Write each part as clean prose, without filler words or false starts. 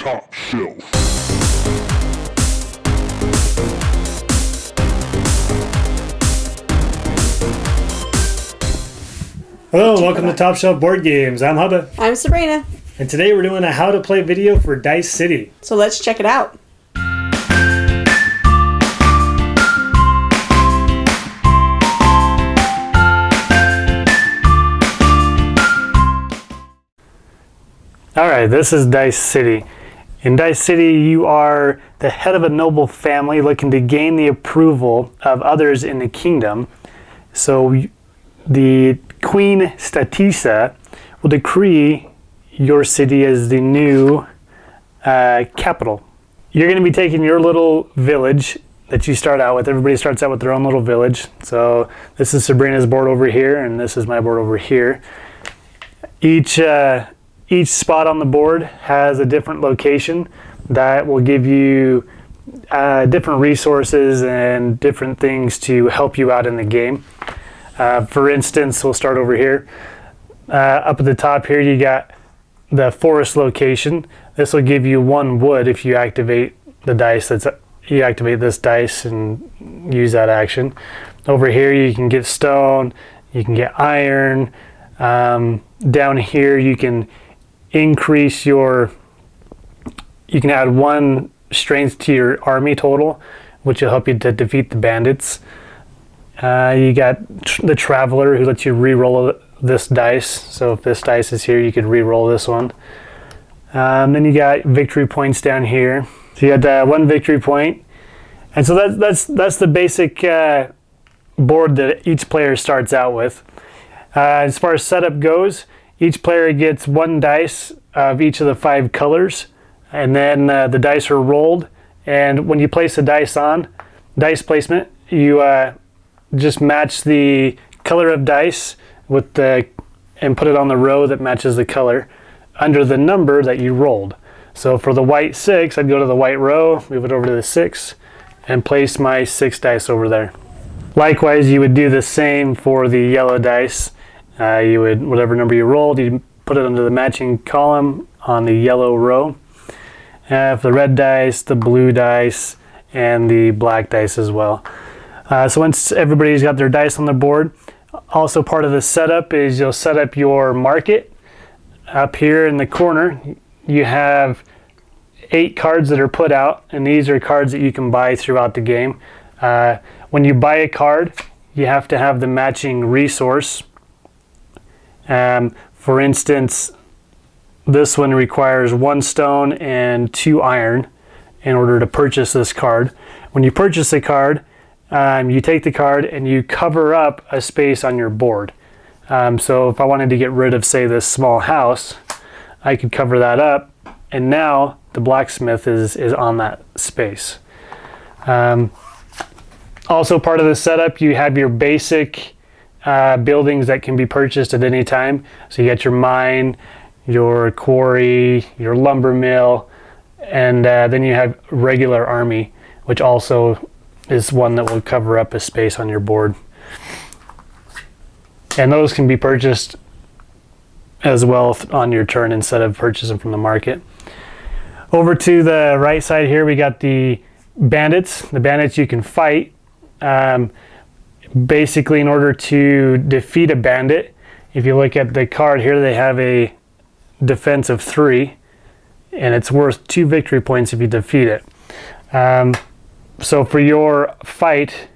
Top shelf. Hello, welcome to Top Shelf Board Games. I'm Hubba. I'm Sabrina. And today we're doing a how to play video for Dice City. So let's check it out. Alright, this is Dice City. In Dice City, you are the head of a noble family looking to gain the approval of others in the kingdom. So the Queen Statisa will decree your city as the new capital. You're going to be taking your little village that you start out with. Everybody starts out with their own little village. So this is Sabrina's board over here, and this is my board over here. Each spot on the board has a different location that will give you different resources and different things to help you out in the game. For instance, we'll start over here. Up at the top here, you got the forest location. This will give you 1 wood if you activate the dice. You activate this dice and use that action. Over here, you can get stone. You can get iron. Down here, you can increase you can add 1 strength to your army total, which will help you to defeat the bandits. You got the Traveler, who lets you re-roll this dice. So if this dice is here, you could re-roll this one. Then you got victory points down here. So you got 1 victory point. And so that's the basic board that each player starts out with. As far as setup goes, each player gets 1 dice of each of the 5 colors, and then the dice are rolled. And when you place the dice on, dice placement, you just match the color of dice and put it on the row that matches the color under the number that you rolled. So for the white 6, I'd go to the white row, move it over to the 6, and place my 6 dice over there. Likewise, you would do the same for the yellow dice. You would, whatever number you rolled, you put it under the matching column on the yellow row. For the red dice, the blue dice, and the black dice as well. So once everybody's got their dice on the board, also part of the setup is you'll set up your market. Up here in the corner, you have 8 cards that are put out, and these are cards that you can buy throughout the game. When you buy a card, you have to have the matching resource. For instance, this one requires 1 stone and 2 iron in order to purchase this card. When you purchase a card, you take the card and you cover up a space on your board. So if I wanted to get rid of, say, this small house, I could cover that up, and now the blacksmith is on that space. Also part of the setup, you have your basic buildings that can be purchased at any time. So you got your mine, your quarry, your lumber mill, and then you have regular army, which also is one that will cover up a space on your board. And those can be purchased as well on your turn instead of purchasing from the market. Over to the right side here, we got the bandits. The bandits you can fight. Basically, in order to defeat a bandit, if you look at the card here, they have a defense of 3, and it's worth 2 victory points if you defeat it. So for your fight,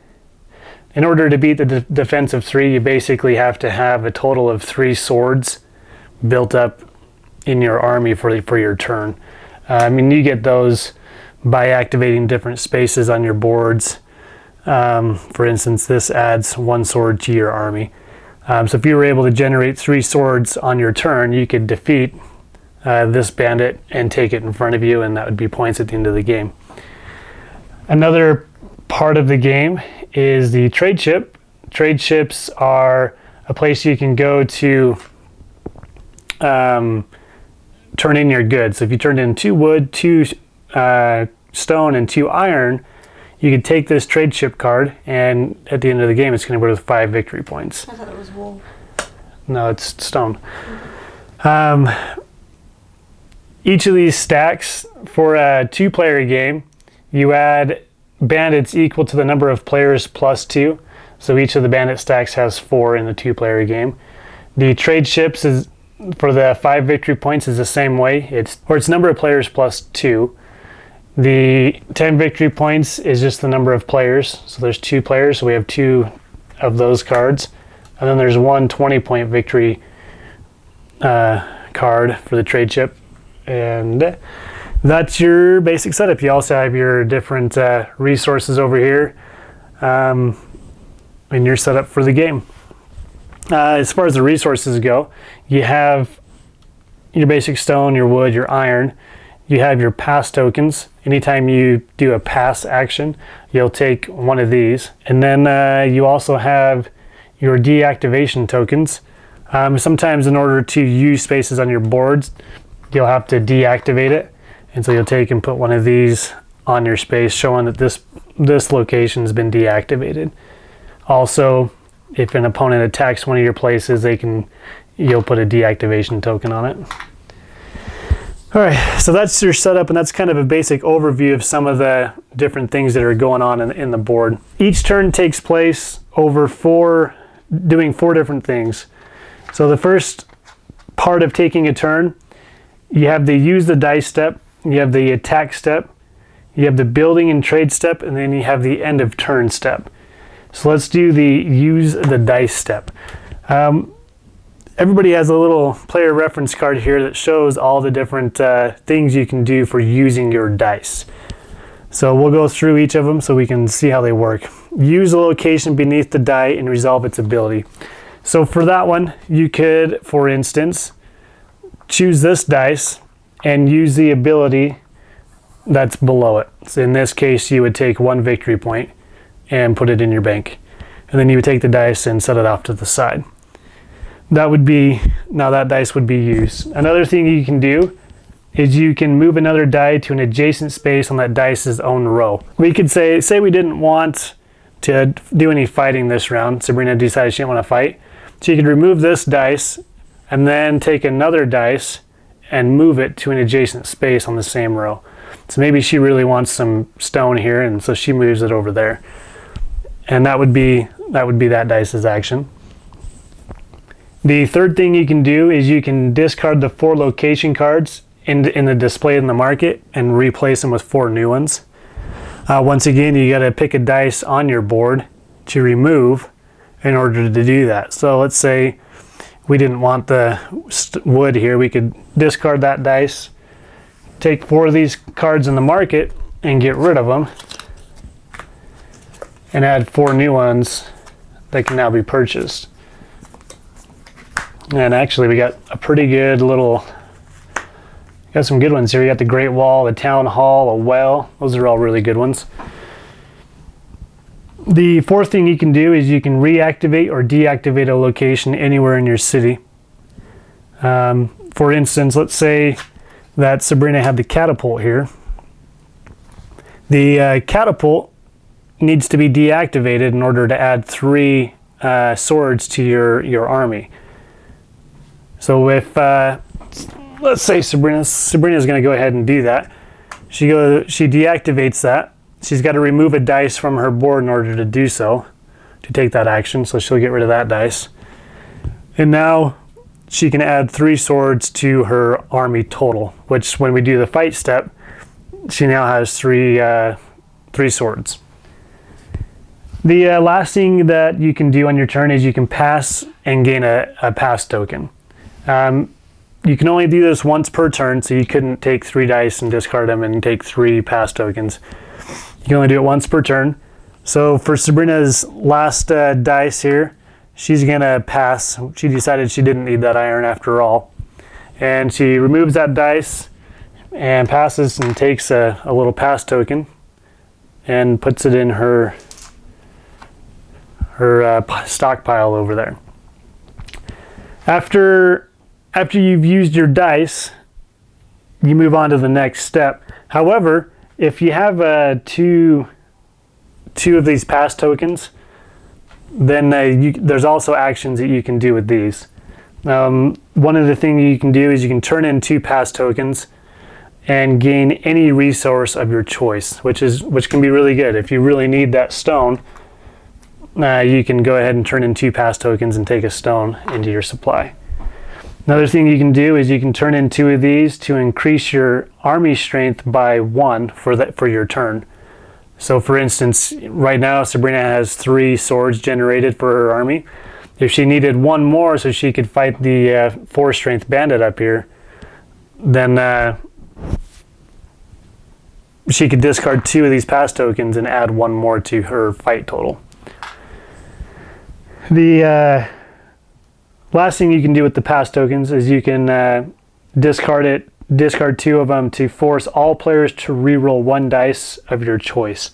in order to beat the defense of 3, you basically have to have a total of 3 swords built up in your army for your turn. You get those by activating different spaces on your boards. For instance, this adds 1 sword to your army. So if you were able to generate 3 swords on your turn, you could defeat this bandit and take it in front of you, and that would be points at the end of the game. Another part of the game is the trade ship. Trade ships are a place you can go to turn in your goods. So if you turned in 2 wood, 2 stone, and 2 iron, you could take this trade ship card, and at the end of the game, it's going to be worth 5 victory points. I thought it was wool. No, it's stone. Each of these stacks, for a 2-player game, you add bandits equal to the number of players plus 2. So each of the bandit stacks has 4 in the 2-player game. The trade ships is for the 5 victory points is the same way. It's number of players plus 2. The 10 victory points is just the number of players. So there's 2 players, so we have 2 of those cards. And then there's one 20-point victory card for the trade ship. And that's your basic setup. You also have your different resources over here and your setup for the game. As far as the resources go, you have your basic stone, your wood, your iron. You have your pass tokens. Anytime you do a pass action, you'll take one of these. And then you also have your deactivation tokens. Sometimes in order to use spaces on your boards, you'll have to deactivate it. And so you'll take and put one of these on your space, showing that this location has been deactivated. Also, if an opponent attacks one of your places, you'll put a deactivation token on it. All right, so that's your setup, and that's kind of a basic overview of some of the different things that are going on in the board. Each turn takes place over doing 4 different things. So the first part of taking a turn, you have the use the dice step, you have the attack step, you have the building and trade step, and then you have the end of turn step. So let's do the use the dice step. Everybody has a little player reference card here that shows all the different things you can do for using your dice. So we'll go through each of them so we can see how they work. Use the location beneath the die and resolve its ability. So for that one, you could, for instance, choose this dice and use the ability that's below it. So in this case, you would take 1 victory point and put it in your bank. And then you would take the dice and set it off to the side. That dice would be used. Another thing you can do is you can move another die to an adjacent space on that dice's own row. We could say we didn't want to do any fighting this round. Sabrina decided she didn't want to fight. So you could remove this dice and then take another dice and move it to an adjacent space on the same row. So maybe she really wants some stone here, and so she moves it over there. And that would be that dice's action. The third thing you can do is you can discard the 4 location cards in the display in the market and replace them with 4 new ones. Once again, you got to pick a dice on your board to remove in order to do that. So let's say we didn't want the wood here. We could discard that dice, take 4 of these cards in the market and get rid of them, and add 4 new ones that can now be purchased. And actually, we got a pretty good got some good ones here. You got the Great Wall, the Town Hall, a well. Those are all really good ones. The fourth thing you can do is you can reactivate or deactivate a location anywhere in your city. For instance, let's say that Sabrina had the catapult here. The catapult needs to be deactivated in order to add 3 swords to your army. So if let's say Sabrina's going to go ahead and do that. She deactivates that. She's got to remove a dice from her board in order to do so, to take that action. So she'll get rid of that dice. And now she can add 3 swords to her army total, which when we do the fight step, she now has 3 swords. The last thing that you can do on your turn is you can pass and gain a pass token. You can only do this once per turn, so you couldn't take 3 dice and discard them and take 3 pass tokens. You can only do it once per turn. So for Sabrina's last dice here, she's going to pass. She decided she didn't need that iron after all. And she removes that dice and passes and takes a little pass token and puts it in her stockpile over there. After you've used your dice, you move on to the next step. However, if you have two of these pass tokens, then there's also actions that you can do with these. One of the things you can do is you can turn in 2 pass tokens and gain any resource of your choice, which can be really good. If you really need that stone, you can go ahead and turn in 2 pass tokens and take a stone into your supply. Another thing you can do is you can turn in 2 of these to increase your army strength by 1 for your turn. So for instance, right now Sabrina has 3 swords generated for her army. If she needed 1 more so she could fight the 4 strength bandit up here, then she could discard 2 of these pass tokens and add 1 more to her fight total. The last thing you can do with the pass tokens is you can discard 2 of them to force all players to reroll 1 dice of your choice.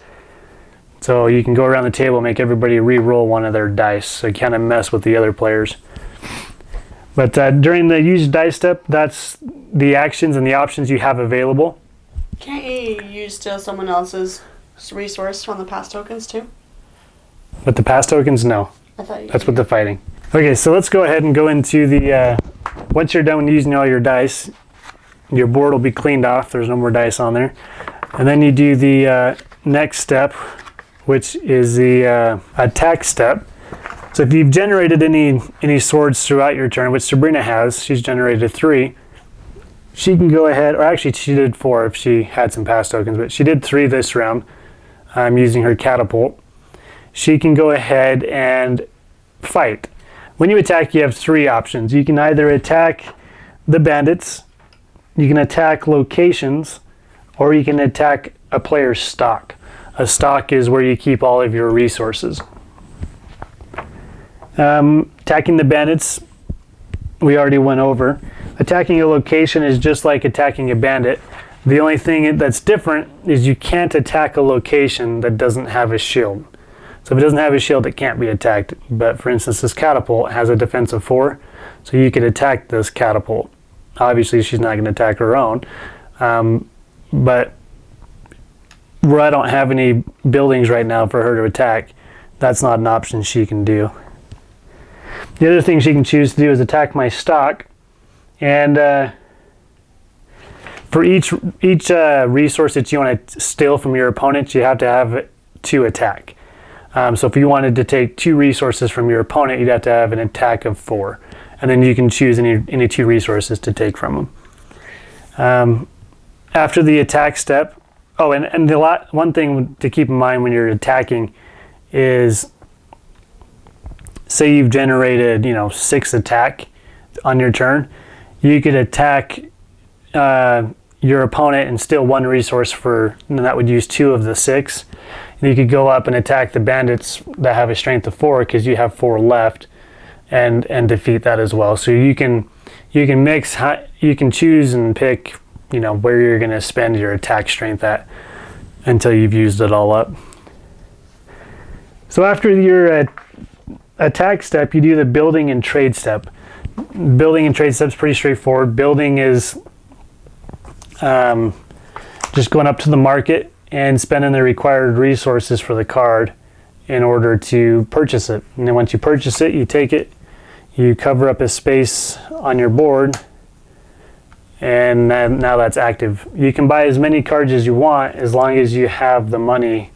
So you can go around the table and make everybody reroll 1 of their dice, so you kind of mess with the other players. But during the use dice step, that's the actions and the options you have available. Can't you use someone else's resource on the pass tokens too? With the pass tokens, no. I thought you That's with the fighting. Okay, so let's go ahead and go into the, once you're done using all your dice, your board will be cleaned off. There's no more dice on there. And then you do the next step, which is the attack step. So if you've generated any swords throughout your turn, which Sabrina has, she's generated 3, she can go ahead, or actually she did 4 if she had some pass tokens, but she did 3 this round using her catapult. She can go ahead and fight. When you attack, you have 3 options. You can either attack the bandits, you can attack locations, or you can attack a player's stock. A stock is where you keep all of your resources. Attacking the bandits, we already went over. Attacking a location is just like attacking a bandit. The only thing that's different is you can't attack a location that doesn't have a shield. So if it doesn't have a shield, it can't be attacked. But for instance, this catapult has a defense of 4, so you could attack this catapult. Obviously, she's not going to attack her own. But where I don't have any buildings right now for her to attack, that's not an option she can do. The other thing she can choose to do is attack my stock. And for each resource that you want to steal from your opponent, you have to have it to attack. So if you wanted to take 2 resources from your opponent, you'd have to have an attack of 4. And then you can choose any 2 resources to take from them. After the attack step, and one thing to keep in mind when you're attacking is, say you've generated 6 attack on your turn, you could attack your opponent and steal 1 resource and that would use 2 of the 6. And you could go up and attack the bandits that have a strength of 4 because you have 4 left, and defeat that as well. So you can mix, you can choose and pick where you're going to spend your attack strength at until you've used it all up. So after your attack step, you do the building and trade step. Building and trade step is pretty straightforward. Building is just going up to the market and spending the required resources for the card in order to purchase it. And then once you purchase it, you take it, you cover up a space on your board, and now that's active. You can buy as many cards as you want as long as you have the money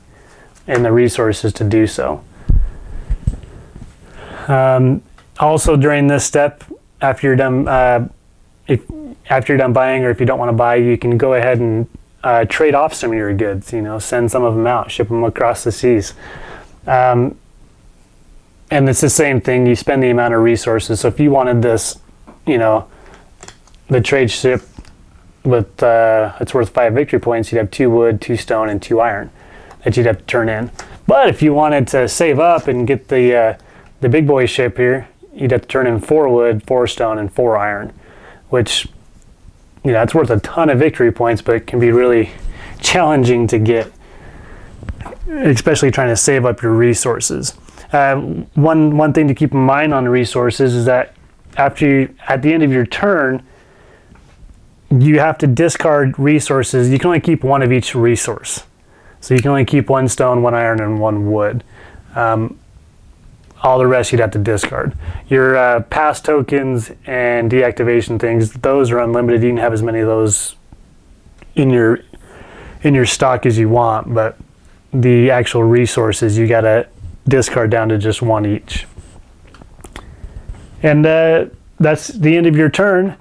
and the resources to do so. Also during this step, after you're done buying, or if you don't want to buy, you can go ahead and trade off some of your goods. Send some of them out, ship them across the seas. And it's the same thing. You spend the amount of resources. So if you wanted this, the trade ship with it's worth 5 victory points, you'd have 2 wood, 2 stone, and 2 iron that you'd have to turn in. But if you wanted to save up and get the big boy ship here, you'd have to turn in 4 wood, 4 stone, and 4 iron, which it's worth a ton of victory points, but it can be really challenging to get, especially trying to save up your resources. One thing to keep in mind on the resources is that at the end of your turn, you have to discard resources. You can only keep 1 of each resource. So you can only keep 1 stone, 1 iron, and 1 wood. All the rest you'd have to discard. Your pass tokens and deactivation things, those are unlimited. You can have as many of those in your stock as you want, but the actual resources you gotta discard down to just one each. And that's the end of your turn.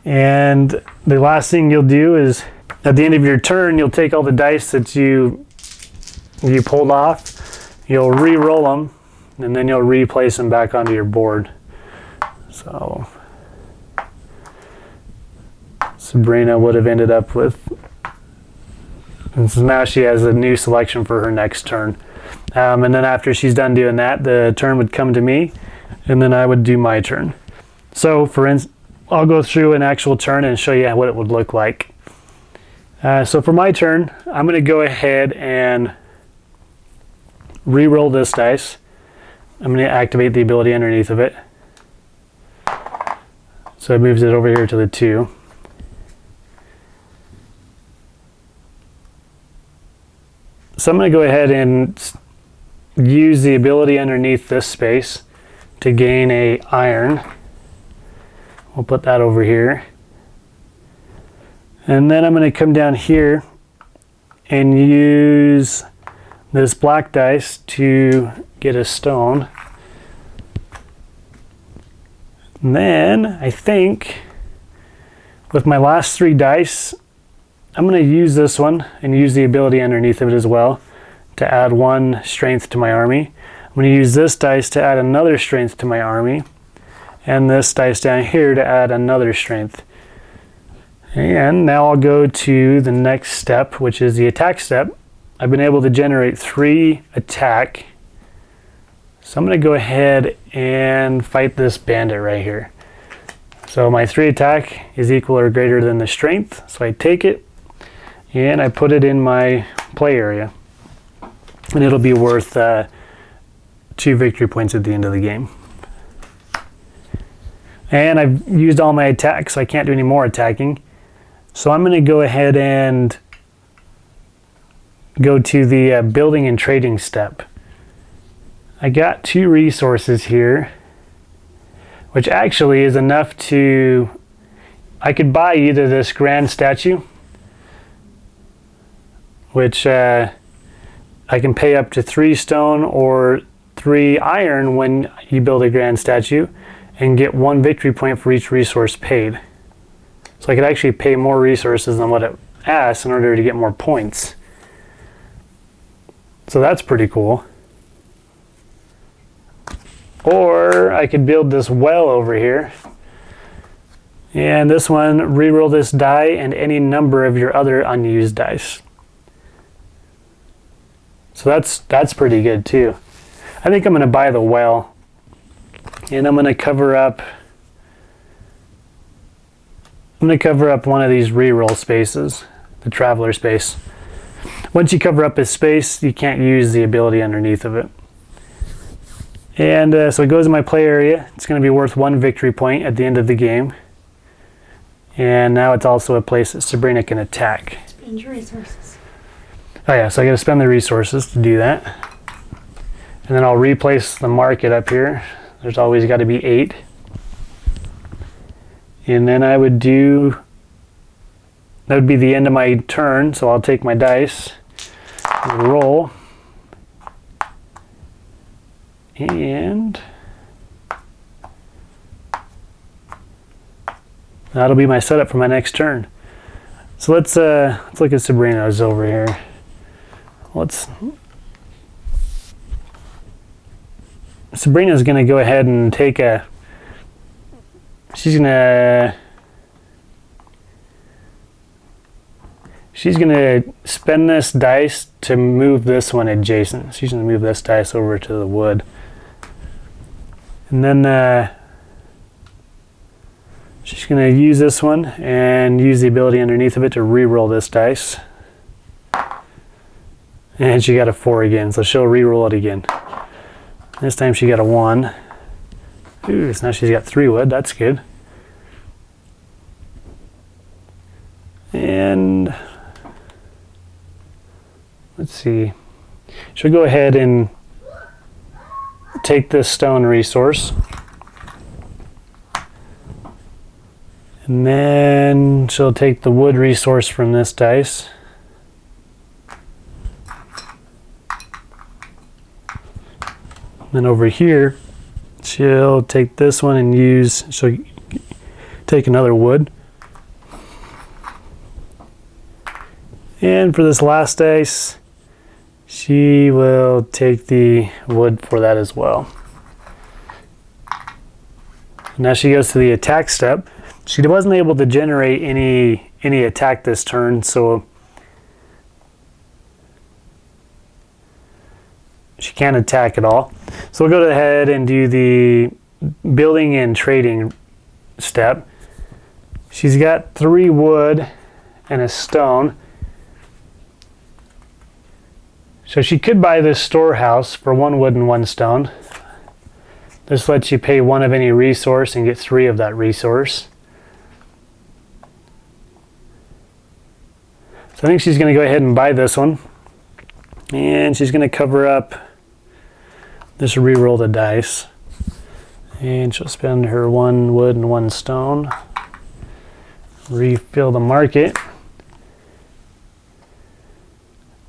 And the last thing you'll do is at the end of your turn, you'll take all the dice that you pulled off, you'll re-roll them, and then you'll replace them back onto your board. So Sabrina would have ended up with, and so now she has a new selection for her next turn. And then after she's done doing that, the turn would come to me, and then I would do my turn. So for instance, I'll go through an actual turn and show you what it would look like. So for my turn, I'm going to go ahead and re-roll this dice. I'm going to activate the ability underneath of it. So it moves it over here to the 2. So I'm going to go ahead and use the ability underneath this space to gain a iron. We'll put that over here. And then I'm going to come down here and use this black dice to get a stone. And then I think with my last 3 dice, I'm going to use this one and use the ability underneath of it as well to add 1 strength to my army. I'm going to use this dice to add another strength to my army, and this dice down here to add another strength. And now I'll go to the next step, which is the attack step. I've been able to generate 3 attack. So I'm going to go ahead and fight this bandit right here. So my 3 attack is equal or greater than the strength. So I take it and I put it in my play area. And it'll be worth 2 victory points at the end of the game. And I've used all my attacks, so I can't do any more attacking. So I'm going to go ahead and go to the building and trading step. I got 2 resources here, which actually is enough to, I could buy either this grand statue, which I can pay up to 3 stone or 3 iron when you build a grand statue, and get 1 victory point for each resource paid. So I could actually pay more resources than what it asks in order to get more points. So that's pretty cool. Or I could build this well over here. And this one, reroll this die and any number of your other unused dice. So that's pretty good too. I think I'm going to buy the well. And I'm going to cover up one of these reroll spaces, the traveler space. Once you cover up a space, you can't use the ability underneath of it. And so it goes in my play area. It's going to be worth 1 victory point at the end of the game. And now it's also a place that Sabrina can attack. Spend your resources. Oh yeah, so I got to spend the resources to do that. And then I'll replace the market up here. There's always got to be 8. And then I would do, that would be the end of my turn, so I'll take my dice, and roll, and that'll be my setup for my next turn. So let's look at Sabrina's over here. Sabrina's going to go ahead and take a, she's going to spend this dice to move this one adjacent. She's going to move this dice over to the wood. And then she's going to use this one and use the ability underneath of it to re-roll this dice. And she got a 4 again, so she'll re-roll it again. This time she got a 1. Ooh, so now she's got 3 wood. That's good. And let's see. She'll go ahead and take this stone resource. And then she'll take the wood resource from this dice. Then over here, she'll take this one and she'll take another wood. And for this last dice, she will take the wood for that as well. Now she goes to the attack step. She wasn't able to generate any attack this turn, so she can't attack at all. So we'll go ahead and do the building and trading step. She's got 3 wood and a stone. So she could buy this storehouse for 1 wood and 1 stone. This lets you pay 1 of any resource and get 3 of that resource. So I think she's going to go ahead and buy this one. And she's going to cover up, just re-roll the dice. And she'll spend her 1 wood and 1 stone. Refill the market.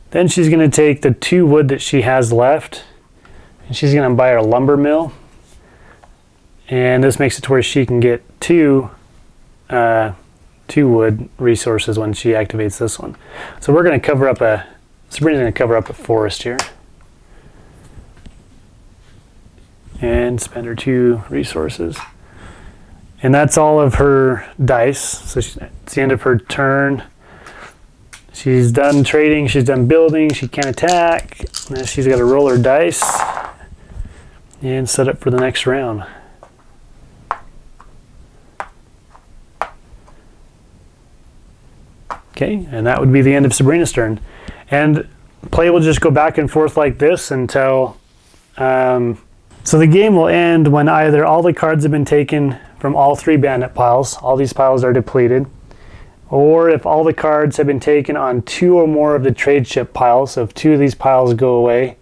Then she's going to take the 2 wood that she has left, and she's going to buy her lumber mill. And this makes it to where she can get 2 wood resources when she activates this one. So we're going to cover up Sabrina's going to cover up a forest here. And spend her 2 resources. And that's all of her dice. So it's the end of her turn. She's done trading, she's done building, she can't attack. Now she's got to roll her dice and set up for the next round. Okay, and that would be the end of Sabrina's turn. And play will just go back and forth like this until... so the game will end when either all the cards have been taken from all 3 bandit piles, all these piles are depleted, or if all the cards have been taken on 2 or more of the trade ship piles. So if 2 of these piles go away,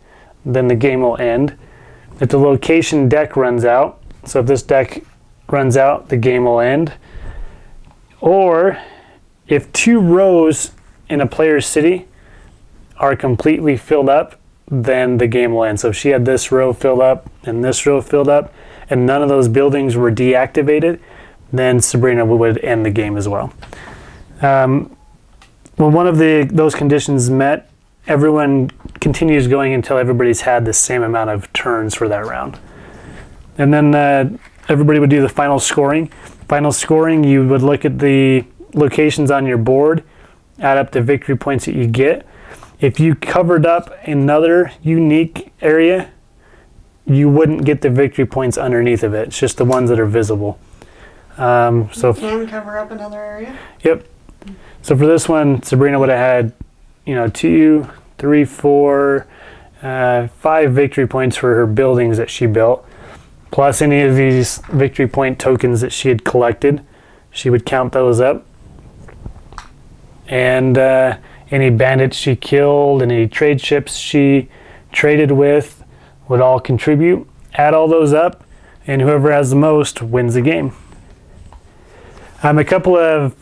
then the game will end. If the location deck runs out, so if this deck runs out, the game will end. Or if 2 rows in a player's city are completely filled up, then the game will end. So if she had this row filled up and this row filled up, and none of those buildings were deactivated, then Sabrina would end the game as well. When one of those conditions met, everyone continues going until everybody's had the same amount of turns for that round. And then everybody would do the final scoring. Final scoring, you would look at the locations on your board, add up the victory points that you get. If you covered up another unique area, you wouldn't get the victory points underneath of it. It's just the ones that are visible. You can cover up another area? Yep. So for this one, Sabrina would have had, 2, 3, 4, 5 victory points for her buildings that she built, plus any of these victory point tokens that she had collected. She would count those up. And any bandits she killed, any trade ships she traded with would all contribute. Add all those up, and whoever has the most wins the game. A couple of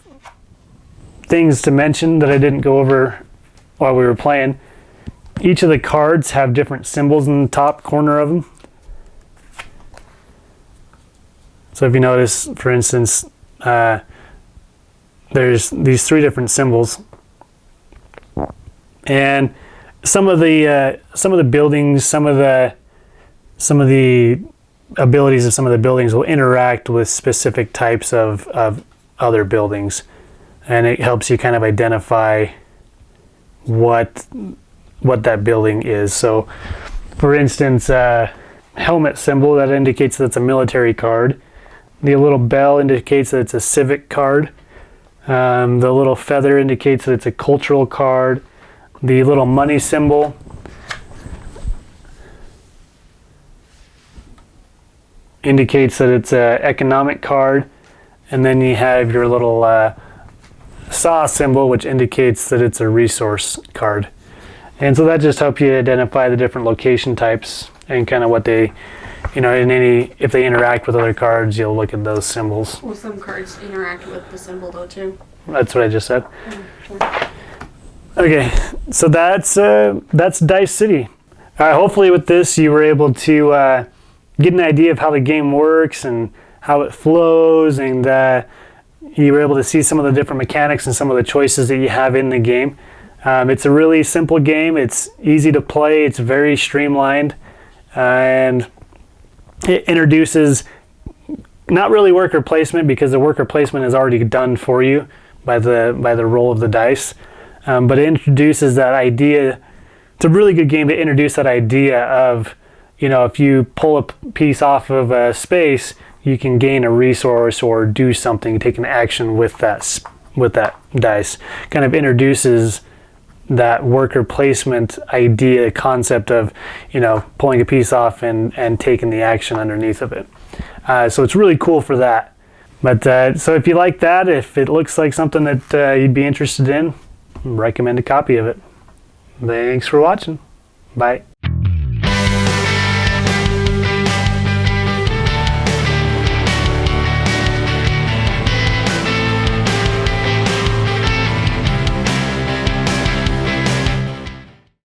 things to mention that I didn't go over while we were playing. Each of the cards have different symbols in the top corner of them. So if you notice, for instance, there's these 3 different symbols, and some of the buildings, some of the abilities of some of the buildings will interact with specific types of other buildings, and it helps you kind of identify what that building is. So, for instance, helmet symbol, that indicates that it's a military card. The little bell indicates that it's a civic card. The little feather indicates that it's a cultural card. The little money symbol indicates that it's an economic card. And then you have your little saw symbol, which indicates that it's a resource card. And so that just helps you identify the different location types and kind of what they if they interact with other cards, you'll look at those symbols. Well, some cards interact with the symbol though too. That's what I just said. Sure. Okay, so that's Dice City. Hopefully with this you were able to get an idea of how the game works and how it flows, and you were able to see some of the different mechanics and some of the choices that you have in the game. It's a really simple game. It's easy to play. It's very streamlined, and it introduces not really worker placement, because the worker placement is already done for you by the roll of the dice. But it introduces that idea. It's a really good game to introduce that idea of, if you pull a piece off of a space, you can gain a resource or do something, take an action with that dice. Kind of introduces that worker placement idea, concept of, pulling a piece off and taking the action underneath of it. So it's really cool for that. But so if you like that, if it looks like something that you'd be interested in, recommend a copy of it. Thanks for watching. Bye.